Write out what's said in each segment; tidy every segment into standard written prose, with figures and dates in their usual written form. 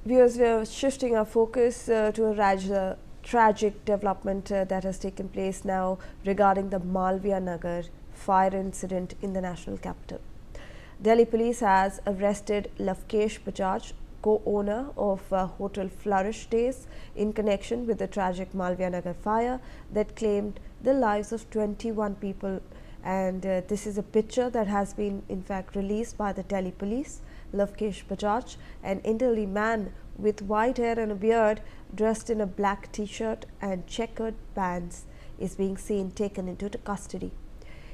Viewers, we are shifting our focus to a rather tragic development that has taken place now regarding the Malviya Nagar fire incident in the national capital. Delhi police has arrested Lovkesh Bajaj, co-owner of Hotel Flourish Stays, in connection with the tragic Malviya Nagar fire that claimed the lives of 21 people. And this is a picture that has been in fact released by the Delhi police. Lovkesh Bajaj, an elderly man with white hair and a beard, dressed in a black t-shirt and checkered pants, is being seen taken into custody.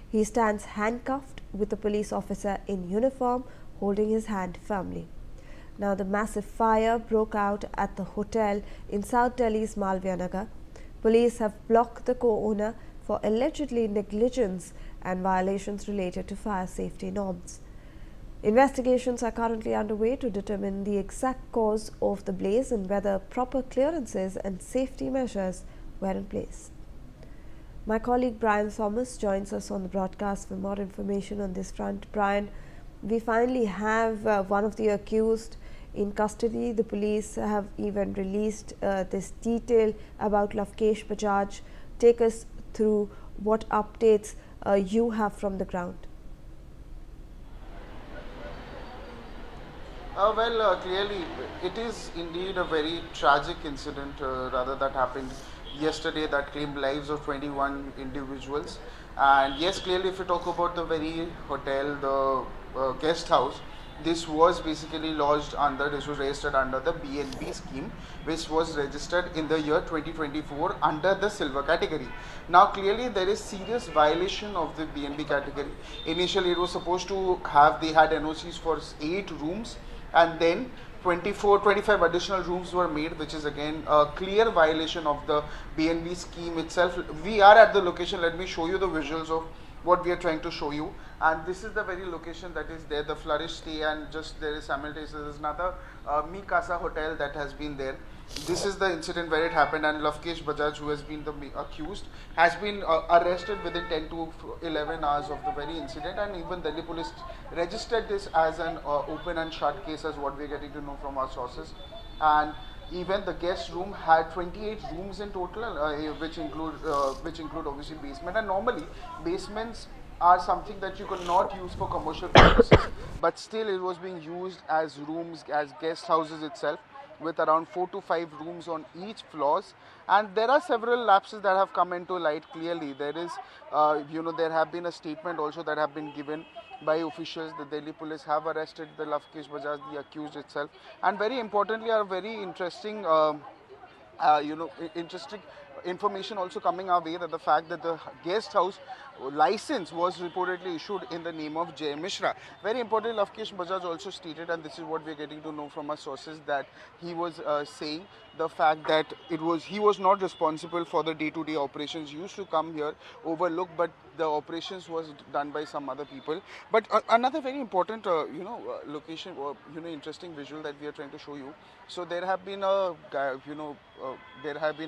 He stands handcuffed with a police officer in uniform holding his hand firmly. Now, the massive fire broke out at the hotel in South Delhi's Malviya Nagar. Police have blocked the co-owner for allegedly negligence and violations related to fire safety norms. Investigations are currently underway to determine the exact cause of the blaze and whether proper clearances and safety measures were in place. My colleague Brian Thomas joins us on the broadcast for more information on this front. Brian, we finally have one of the accused in custody. The police have even released this detail about Lovkesh Bajaj. Take us through what updates you have from the ground. Clearly, it is indeed a very tragic incident rather that happened yesterday that claimed lives of 21 individuals. And yes, clearly, if you talk about the very hotel, the guest house, this was basically lodged under, this was registered under the BNB scheme, which was registered in the year 2024 under the silver category. Now, clearly, there is serious violation of the BNB category. Initially, it was supposed to have, they had NOCs for 8 rooms, and then 25 additional rooms were made, which is again a clear violation of the BNB scheme itself. We are at the location. Let me show you the visuals of what we are trying to show you, and this is the very location that is there, the Flourish Stay, and just there is simultaneously there is another Mi Casa hotel that has been there. This is the incident where it happened, and Lovkesh Bajaj, who has been the accused, has been arrested within 10 to 11 hours of the very incident, and even Delhi police registered this as an open and shut case, as what we are getting to know from our sources. And even the guest room had 28 rooms in total, which include obviously basement. And normally basements are something that you could not use for commercial purposes, but still it was being used as rooms, as guest houses itself, with around 4 to 5 rooms on each floors. And there are several lapses that have come into light. Clearly there is there have been a statement also that have been given by officials. The Delhi police have arrested the Lovkesh Bajaj, the accused itself, and very importantly, a very interesting interesting information also coming our way, that the fact that the guest house license was reportedly issued in the name of Jay Mishra. Very importantly, Lovkesh Bajaj also stated, and this is what we are getting to know from our sources, that he was saying the fact that he was not responsible for the day-to-day operations. He used to come here, overlook, but the operations was done by some other people. But another very important location, interesting visual that we are trying to show you. So there have been a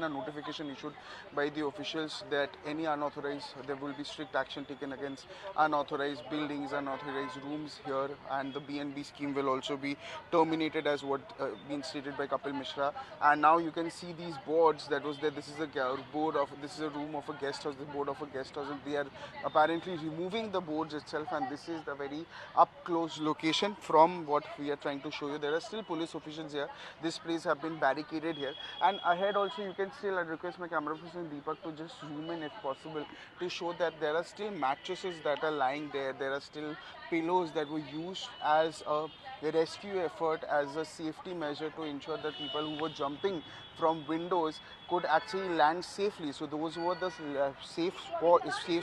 notification issued by the officials that any unauthorized, there will be strict action taken against unauthorized buildings, unauthorized rooms here, and the BNB scheme will also be terminated, as what been stated by Kapil Mishra. And now you can see these boards that was there. This is a room of a guest house, the board of a guest house, and they are apparently removing the boards itself. And this is the very up close location from what we are trying to show you. There are still police officials here. This place have been barricaded here, and ahead also you can still, I request my camera person Deepak to just zoom in if possible, to show that there are still mattresses that are lying there. There are still pillows that were used as a rescue effort, as a safety measure to ensure that people who were jumping from windows could actually land safely. So those were the safe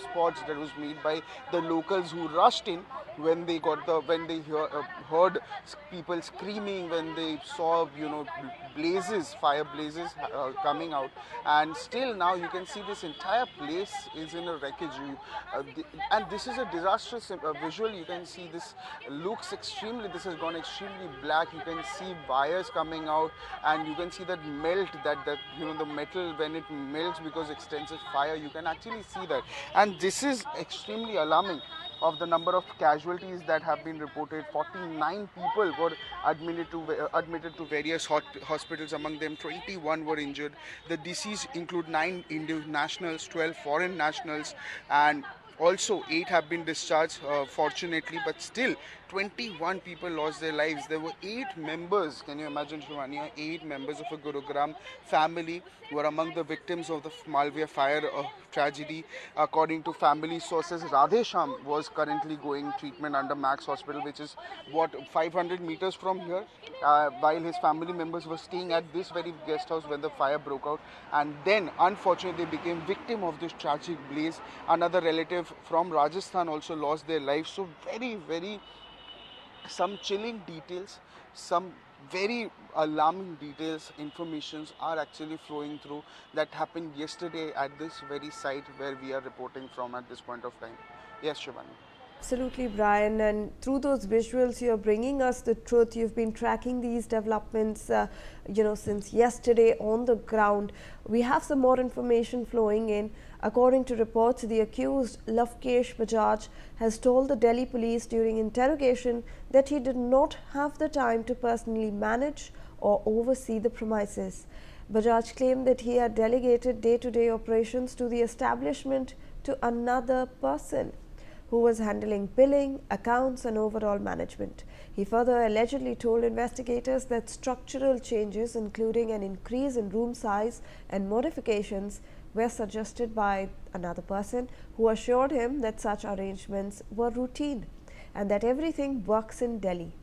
spots that was made by the locals who rushed in when they heard people screaming, when they saw fire blazes coming out. And still now you can see this entire place is in a wreckage, and this is a disastrous visual. can see this looks extremely, this has gone extremely black. You can see wires coming out, and you can see that melt, that the metal, when it melts because extensive fire, you can actually see that. And this is extremely alarming. Of the number of casualties that have been reported, 49 people were admitted to various hospitals. Among them, 21 were injured. The deceased include 9 Indian nationals, 12 foreign nationals, and also 8 have been discharged, fortunately, but still 21 people lost their lives. There were 8 members, can you imagine, Shivani, 8 members of a Gurugram family were among the victims of the Malviya fire tragedy. According to family sources, Radhesham was currently going treatment under Max Hospital, which is 500 meters from here, while his family members were staying at this very guest house when the fire broke out. And then unfortunately they became victim of this tragic blaze. Another relative from Rajasthan also lost their lives. So very some chilling details, some very alarming details, informations are actually flowing through that happened yesterday at this very site where we are reporting from at this point of time. Yes, Shivani. Absolutely, Brian. And through those visuals, you're bringing us the truth. You've been tracking these developments, since yesterday on the ground. We have some more information flowing in. According to reports, the accused, Lovkesh Bajaj, has told the Delhi police during interrogation that he did not have the time to personally manage or oversee the premises. Bajaj claimed that he had delegated day-to-day operations to the establishment to another person who was handling billing, accounts and overall management. He further allegedly told investigators that structural changes, including an increase in room size and modifications, were suggested by another person who assured him that such arrangements were routine and that everything works in Delhi.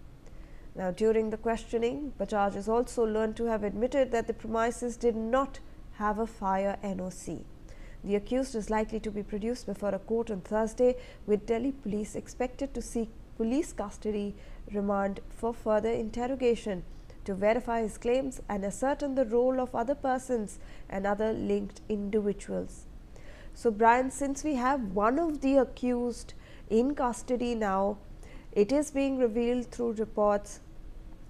Now, during the questioning, Bajaj is also learned to have admitted that the premises did not have a fire NOC. The accused is likely to be produced before a court on Thursday, with Delhi police expected to seek police custody remand for further interrogation to verify his claims and ascertain the role of other persons and other linked individuals. So, Brian, since we have one of the accused in custody now, it is being revealed through reports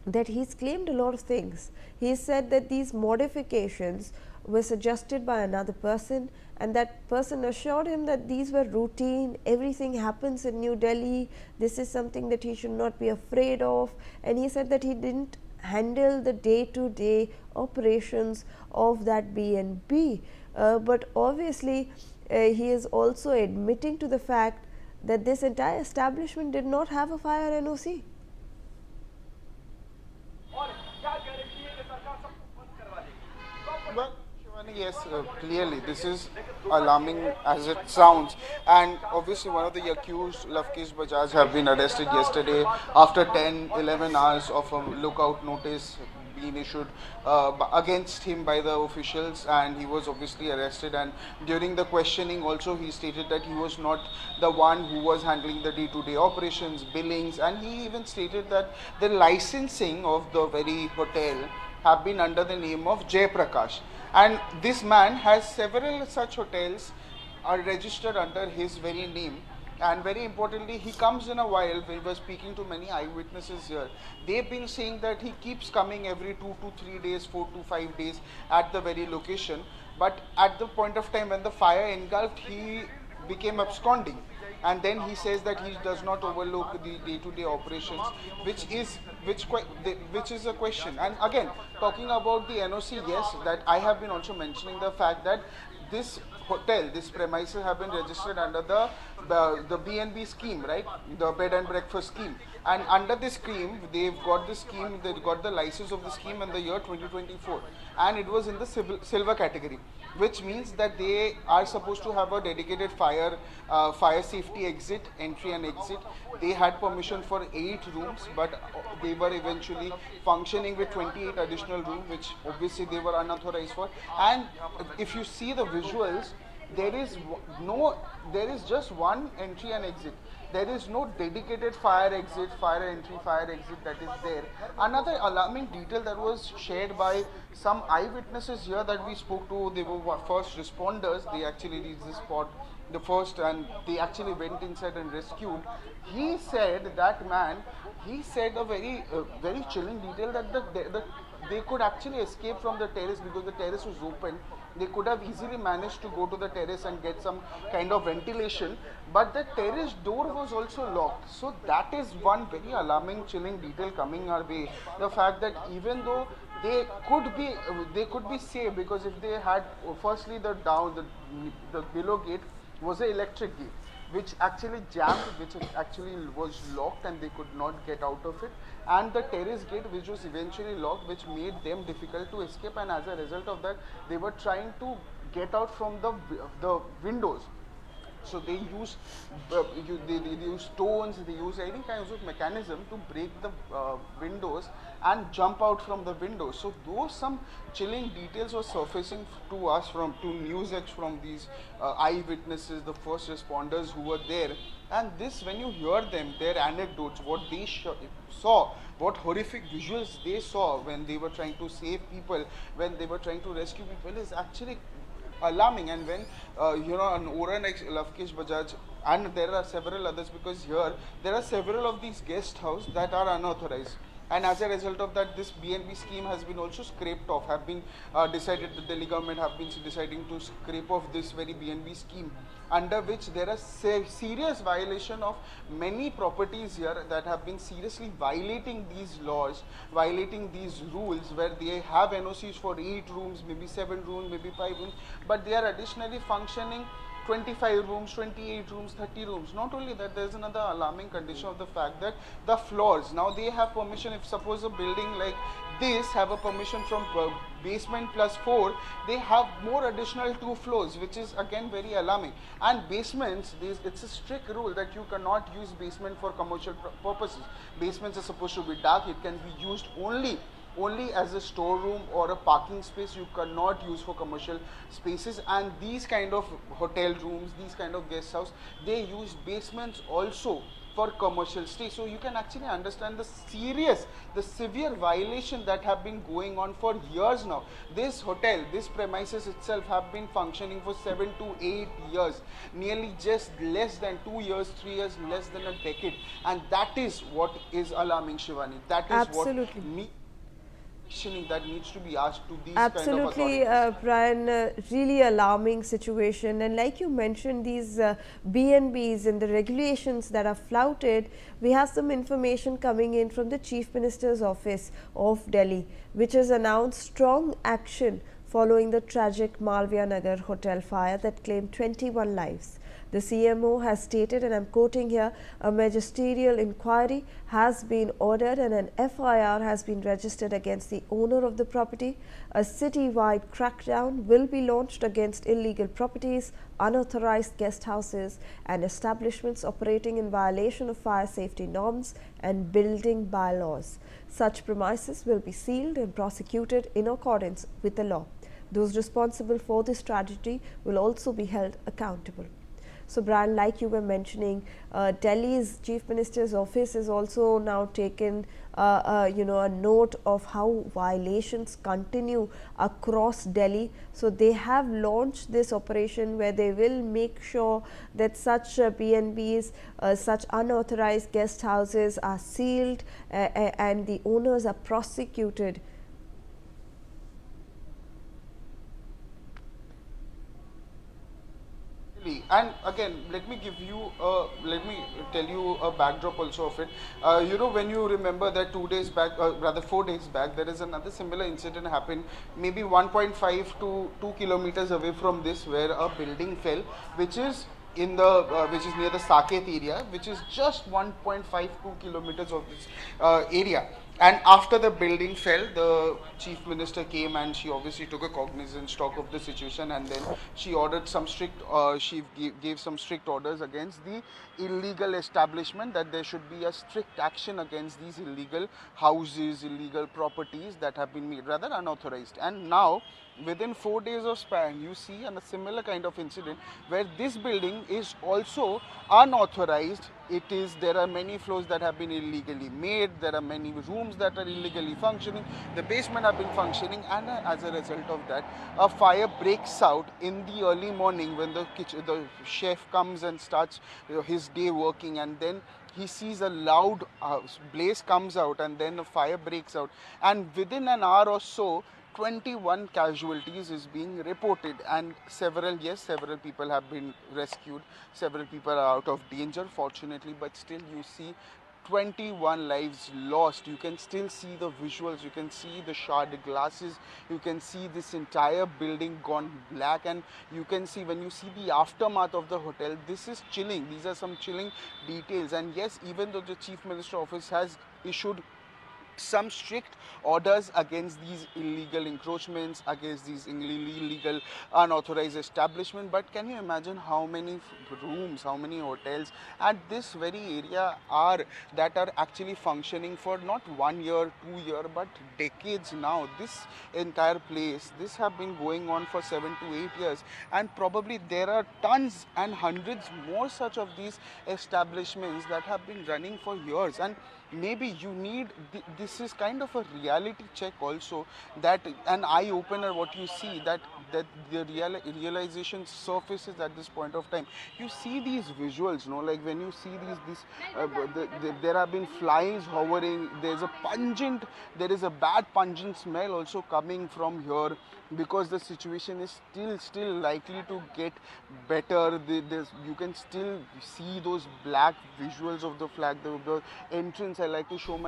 that he's claimed a lot of things. He said that these modifications were suggested by another person, and that person assured him that these were routine, everything happens in New Delhi, this is something that he should not be afraid of. And he said that he didn't handle the day-to-day operations of that B&B, but obviously he is also admitting to the fact that this entire establishment did not have a fire NOC. Well, Shivani, yes, clearly this is alarming as it sounds, and obviously one of the accused, Lovkesh Bajaj, have been arrested yesterday after 10-11 hours of a lookout notice being issued against him by the officials, and he was obviously arrested. And during the questioning also he stated that he was not the one who was handling the day-to-day operations, billings, and he even stated that the licensing of the very hotel have been under the name of Jay Prakash, and this man has several such hotels are registered under his very name. And very importantly, he comes in a while. We were speaking to many eyewitnesses here. They've been saying that he keeps coming every 2 to 3 days, 4 to 5 days at the very location. But at the point of time when the fire engulfed, he became absconding. And then he says that he does not overlook the day-to-day operations, which is a question. And again, talking about the NOC, yes, that I have been also mentioning the fact that this hotel, this premises have been registered under the B&B scheme, right? The bed and breakfast scheme. And under this scheme, they've got the scheme, they got the license of the scheme in the year 2024. And it was in the silver category, which means that they are supposed to have a dedicated fire safety exit, entry and exit. They had permission for 8 rooms, but they were eventually functioning with 28 additional rooms, which obviously they were unauthorized for. And if you see the visuals, there is just one entry and exit. There is no dedicated fire exit, fire entry, fire exit that is there. Another alarming detail that was shared by some eyewitnesses here that we spoke to, they were first responders. They actually reached the spot the first, and they actually went inside and rescued. He said that man, he said a very chilling detail that they could actually escape from the terrace because the terrace was open. They could have easily managed to go to the terrace and get some kind of ventilation, but the terrace door was also locked. So that is one very alarming, chilling detail coming our way. The fact that even though they could be safe, because if they had, firstly, the below gate was an electric gate which actually jammed, which actually was locked and they could not get out of it, and the terrace gate which was eventually locked, which made them difficult to escape, and as a result of that they were trying to get out from the windows. So they use they use stones, they use any kinds of mechanism to break the windows and jump out from the windows. So those some chilling details were surfacing to us from to news edge from these eyewitnesses, the first responders who were there. And this, when you hear them, their anecdotes, what they saw, what horrific visuals they saw when they were trying to save people, when they were trying to rescue people, is actually alarming. And when an Oran like Lovkesh Bajaj, and there are several others, because here there are several of these guest houses that are unauthorized, and as a result of that, this BNB scheme has been also scraped off, have been decided, the Delhi government have been deciding to scrape off this very BNB scheme, under which there are serious violation of many properties here that have been seriously violating these laws, violating these rules, where they have NOCs for 8 rooms, maybe 7 rooms, maybe 5 rooms, but they are additionally functioning 25 rooms, 28 rooms, 30 rooms. Not only that, there is another alarming condition of the fact that the floors, now they have permission, if suppose a building like this have a permission from basement plus 4, they have more additional 2 floors, which is again very alarming. And basements, it's a strict rule that you cannot use basement for commercial purposes. Basements are supposed to be dark, it can be used only as a storeroom or a parking space. You cannot use for commercial spaces. And these kind of hotel rooms, these kind of guest house, they use basements also for commercial stay. So you can actually understand the severe violation that have been going on for years now. This hotel, this premises itself have been functioning for 7 to 8 years, nearly just less than 2 years, 3 years, less than a decade. And that is what is alarming, Shivani. That is Absolutely. what questioning that needs to be asked to these Absolutely, kind of authorities. Brian, really alarming situation. And like you mentioned, these BNBs and the regulations that are flouted, we have some information coming in from the Chief Minister's office of Delhi, which has announced strong action following the tragic Malviya Nagar hotel fire that claimed 21 lives. The CMO has stated, and I am quoting here, a magisterial inquiry has been ordered and an FIR has been registered against the owner of the property. A city-wide crackdown will be launched against illegal properties, unauthorized guest houses and establishments operating in violation of fire safety norms and building bylaws. Such premises will be sealed and prosecuted in accordance with the law. Those responsible for this tragedy will also be held accountable. So, Brian, like you were mentioning, Delhi's Chief Minister's office has also now taken a note of how violations continue across Delhi. So, they have launched this operation where they will make sure that such BNBs, such unauthorized guest houses are sealed and the owners are prosecuted. And again, let me tell you a backdrop also of it. When you remember that 2 days back, rather 4 days back, there is another similar incident happened, maybe 1.5 to 2 kilometers away from this, where a building fell, which is which is near the Saket area, which is just 1.52 kilometers of this area. And after the building fell, the chief minister came and she obviously took a cognizant stock of the situation, and then she ordered some gave some strict orders against the illegal establishment, that there should be a strict action against these illegal houses, illegal properties that have been made rather unauthorized. And now, within 4 days of span, you see a similar kind of incident where this building is also unauthorized There are many floors that have been illegally made, there are many rooms that are illegally functioning, the basement have been functioning, and as a result of that, a fire breaks out in the early morning when the chef comes and starts his day working, and then he sees a loud blaze comes out, and then a fire breaks out, and within an hour or so 21 casualties is being reported, and several people have been rescued, several people are out of danger fortunately, but still you see 21 lives lost. You can still see the visuals, you can see the shard glasses, you can see this entire building gone black, and you can see, when you see the aftermath of the hotel, this is chilling. These are some chilling details. And yes, even though the Chief Minister office has issued some strict orders against these illegal encroachments, against these illegal unauthorized establishment, but can you imagine how many rooms, how many hotels at this very area that are actually functioning for not 1 year, 2 year, but decades now. This entire place, this have been going on for 7 to 8 years, and probably there are tons and hundreds more such of these establishments that have been running for years. And maybe you need this is kind of a reality check also, that an eye opener, what you see, that the realization surfaces at this point of time. You see these visuals, no, like when you see there have been flies hovering, there is a bad pungent smell also coming from here, because the situation is still likely to get better. You can still see those black visuals of the flag, the entrance. I like to show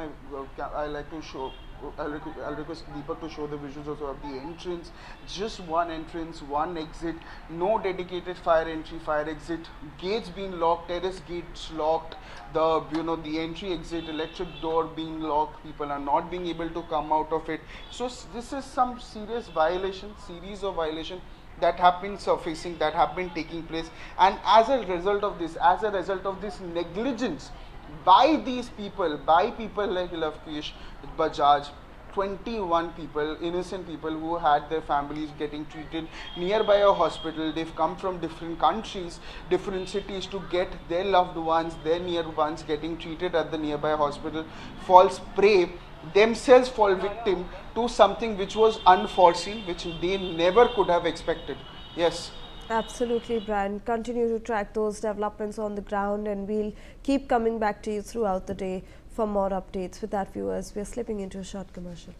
I'll request Deepak to show the visuals also of the entrance. Just one entrance, one exit, no dedicated fire entry, fire exit, gates being locked, terrace gates locked, the entry exit electric door being locked, people are not being able to come out of it. So this is some series of violation that have been surfacing, that have been taking place, and as a result of this negligence by people like Lovkesh Bajaj, 21 people, innocent people who had their families getting treated nearby a hospital. They've come from different countries, different cities to get their loved ones, their near ones getting treated at the nearby hospital, falls prey, themselves fall victim to something which was unforeseen, which they never could have expected. Yes. Absolutely, Brian. Continue to track those developments on the ground, and we'll keep coming back to you throughout the day for more updates. With that, viewers, we are slipping into a short commercial.